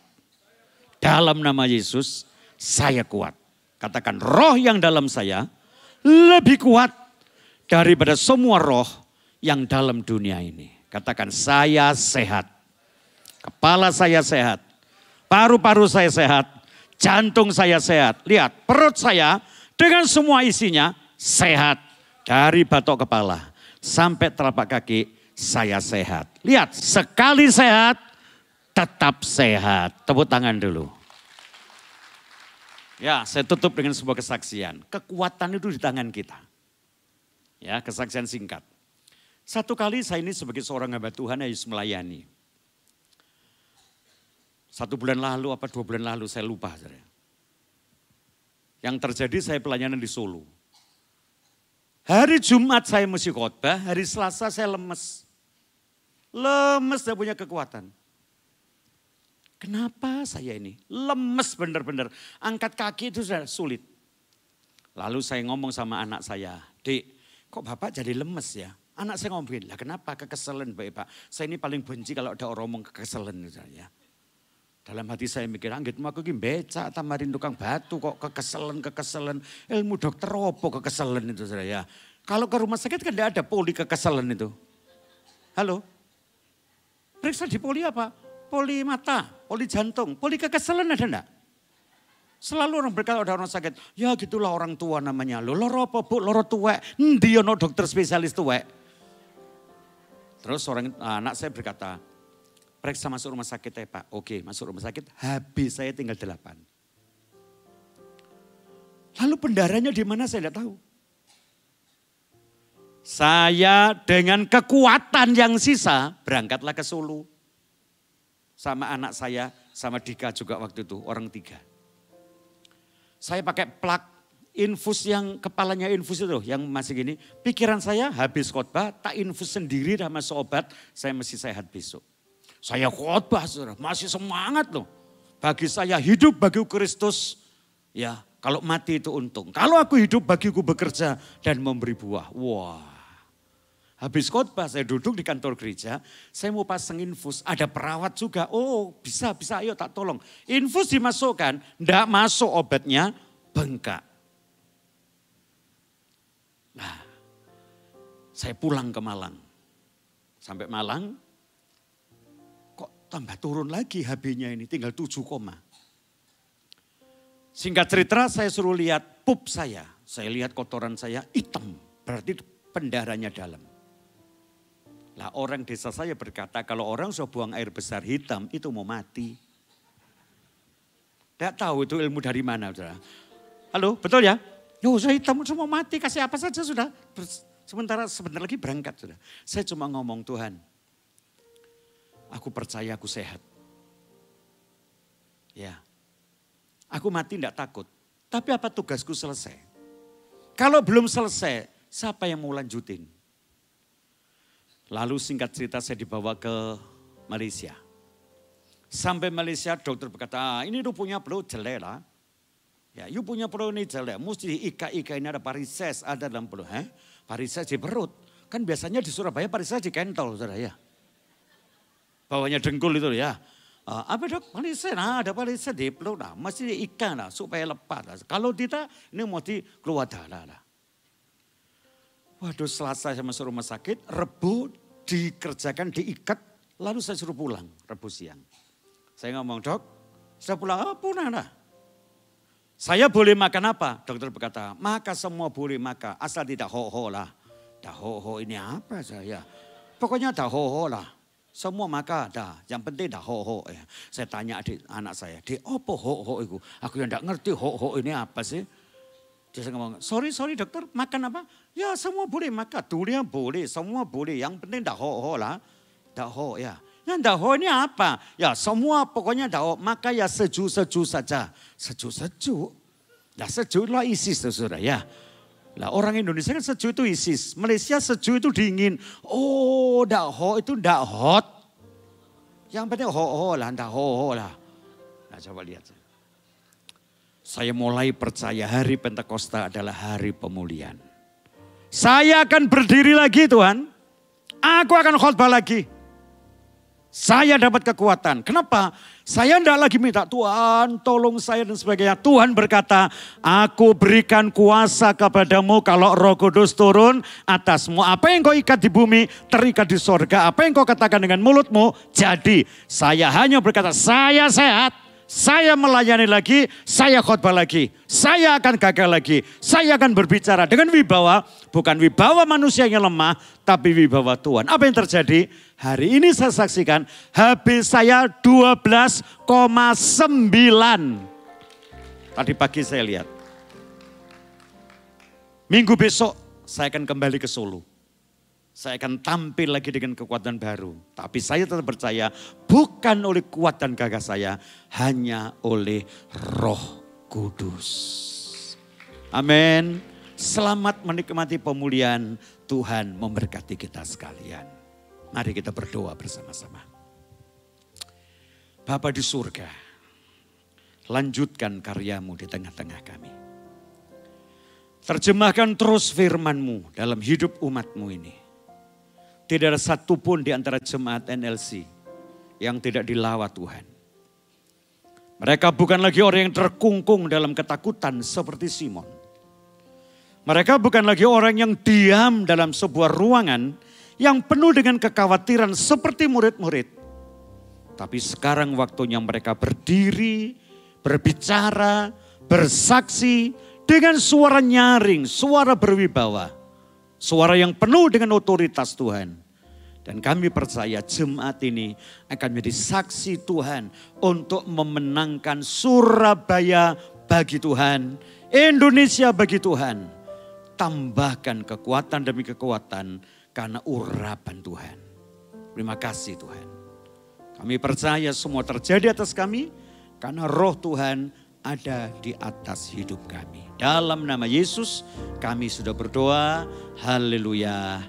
Speaker 1: Dalam nama Yesus, saya kuat. Katakan roh yang dalam saya lebih kuat daripada semua roh yang dalam dunia ini. Katakan saya sehat. Kepala saya sehat. Paru-paru saya sehat. Jantung saya sehat. Lihat perut saya dengan semua isinya sehat. Dari batok kepala sampai telapak kaki saya sehat. Lihat sekali sehat tetap sehat. Tepuk tangan dulu. Ya, saya tutup dengan sebuah kesaksian. Kekuatan itu di tangan kita. Ya, kesaksian singkat. Satu kali saya ini sebagai seorang hamba Tuhan harus melayani. 1 bulan lalu apa 2 bulan lalu saya lupa. Yang terjadi saya pelayanan di Solo. Hari Jumat saya mesti khotbah, hari Selasa saya lemes. Lemes tidak punya kekuatan. Kenapa saya ini? Lemes benar-benar. Angkat kaki itu sudah sulit. Lalu saya ngomong sama anak saya, Dek, kok Bapak jadi lemes ya? Anak saya ngomongin, lah kenapa kekesalan Pak? Saya ini paling benci kalau ada orang ngomong kekesalan. Ya. Dalam hati saya mikir, anggitmu aku ini becak, tamarin tukang batu kok kekesalan. Ilmu dokter apa kekesalan itu ya. Kalau ke rumah sakit kan tidak ada poli kekesalan itu. Halo? Periksa di poli apa? Poli mata, poli jantung, poli kekesalan ada enggak? Selalu orang berkata ada orang sakit, ya gitulah orang tua namanya. Loro apa bu, loro tuwek, dia no dokter spesialis tuwek. Terus anak saya berkata, periksa masuk rumah sakit ya Pak. Oke masuk rumah sakit, habis saya tinggal 8. Lalu pendaranya di mana saya tidak tahu. Saya dengan kekuatan yang sisa berangkatlah ke Solo. Sama anak saya, sama Dika juga waktu itu, orang 3. Saya pakai plak infus yang kepalanya infus itu yang masih gini. Pikiran saya habis khotbah, tak infus sendiri sama obat, saya mesti sehat besok. Saya khotbah saudara, masih semangat loh. Bagi saya hidup bagi Kristus, ya kalau mati itu untung. Kalau aku hidup bagiku bekerja dan memberi buah. Wah. Habis khotbah saya duduk di kantor gereja, saya mau pasang infus, ada perawat juga. Oh bisa ayo tak tolong. Infus dimasukkan, enggak masuk obatnya, bengkak. Nah, saya pulang ke Malang. Sampai Malang, kok tambah turun lagi HB-nya ini, tinggal 7, Singkat cerita saya suruh lihat pup saya lihat kotoran saya hitam, berarti pendarahnya dalam. Lah orang desa saya berkata kalau orang sudah buang air besar hitam itu mau mati. Tidak tahu itu ilmu dari mana. Saudara. Halo betul ya? Yo saya hitam semua mati kasih apa saja sudah. Sebentar lagi berangkat sudah. Saya cuma ngomong Tuhan. Aku percaya aku sehat. Ya. Aku mati tidak takut. Tapi apa tugasku selesai? Kalau belum selesai siapa yang mau lanjutin? Lalu singkat cerita saya dibawa ke Malaysia. Sampai Malaysia dokter berkata, ini lu punya perut jelek lah. Ya, you punya perut ini jelek. Mesti ika-ika ini ada varises ada dalam perut. Varises di perut. Kan biasanya di Surabaya varises di kentol, saudara ya. Bawahnya dengkul itu ya. Apa dok? Varises, ada varises di perut lah. Mesti di ikan lah supaya lepas lah. Kalau tidak, ini mesti keluar darah lah. Waduh, Selasa saya masuk rumah sakit, Rebu dikerjakan, diikat, lalu saya suruh pulang, Rebu siang. Saya ngomong, dok, sudah pulang, pulang lah. Saya boleh makan apa? Dokter berkata, maka semua boleh makan, asal tidak ho-ho lah. Dah ho-ho ini apa saya? Pokoknya dah ho-ho lah. Semua makan dah, yang penting dah ho-ho. Saya tanya anak saya, di apa ho-ho itu? Aku yang tidak ngerti ho-ho ini apa sih? Dia ngomong, sorry dokter, makan apa? Ya semua boleh makan, durian boleh, semua boleh. Yang penting dah ho-ho lah. Dah ho ya. Yang dah ho ini apa? Ya semua pokoknya dah ho, maka ya sejuk-sejuk saja. Sejuk-sejuk. Nah sejuk lah ISIS saudara ya. Lah orang Indonesia kan sejuk itu ISIS. Malaysia sejuk itu dingin. Oh dah ho itu dah hot. Yang penting ho-ho lah, dah ho-ho lah. Nah coba lihat. Saya mulai percaya hari Pentakosta adalah hari pemulihan. Saya akan berdiri lagi Tuhan. Aku akan khotbah lagi. Saya dapat kekuatan. Kenapa? Saya tidak lagi minta Tuhan tolong saya dan sebagainya. Tuhan berkata, aku berikan kuasa kepadamu kalau Roh Kudus turun atasmu. Apa yang kau ikat di bumi terikat di sorga. Apa yang kau katakan dengan mulutmu jadi. Saya hanya berkata saya sehat. Saya melayani lagi, saya khotbah lagi, saya akan gagal lagi, saya akan berbicara dengan wibawa, bukan wibawa manusia yang lemah, tapi wibawa Tuhan. Apa yang terjadi? Hari ini saya saksikan, habis saya 12,9. Tadi pagi saya lihat. Minggu besok saya akan kembali ke Solo. Saya akan tampil lagi dengan kekuatan baru. Tapi saya tetap percaya bukan oleh kuat dan gagah saya. Hanya oleh Roh Kudus. Amin. Selamat menikmati pemulihan. Tuhan memberkati kita sekalian. Mari kita berdoa bersama-sama. Bapa di surga, lanjutkan karyamu di tengah-tengah kami. Terjemahkan terus firman-Mu dalam hidup umat-Mu ini. Tidak ada satupun di antara jemaat NLC yang tidak dilawat Tuhan. Mereka bukan lagi orang yang terkungkung dalam ketakutan seperti Simon. Mereka bukan lagi orang yang diam dalam sebuah ruangan yang penuh dengan kekhawatiran seperti murid-murid. Tapi sekarang waktunya mereka berdiri, berbicara, bersaksi dengan suara nyaring, suara berwibawa. Suara yang penuh dengan otoritas Tuhan. Dan kami percaya jemaat ini akan menjadi saksi Tuhan untuk memenangkan Surabaya bagi Tuhan, Indonesia bagi Tuhan. Tambahkan kekuatan demi kekuatan karena urapan Tuhan. Terima kasih Tuhan. Kami percaya semua terjadi atas kami karena Roh Tuhan ada di atas hidup kami. Dalam nama Yesus kami sudah berdoa. Haleluya.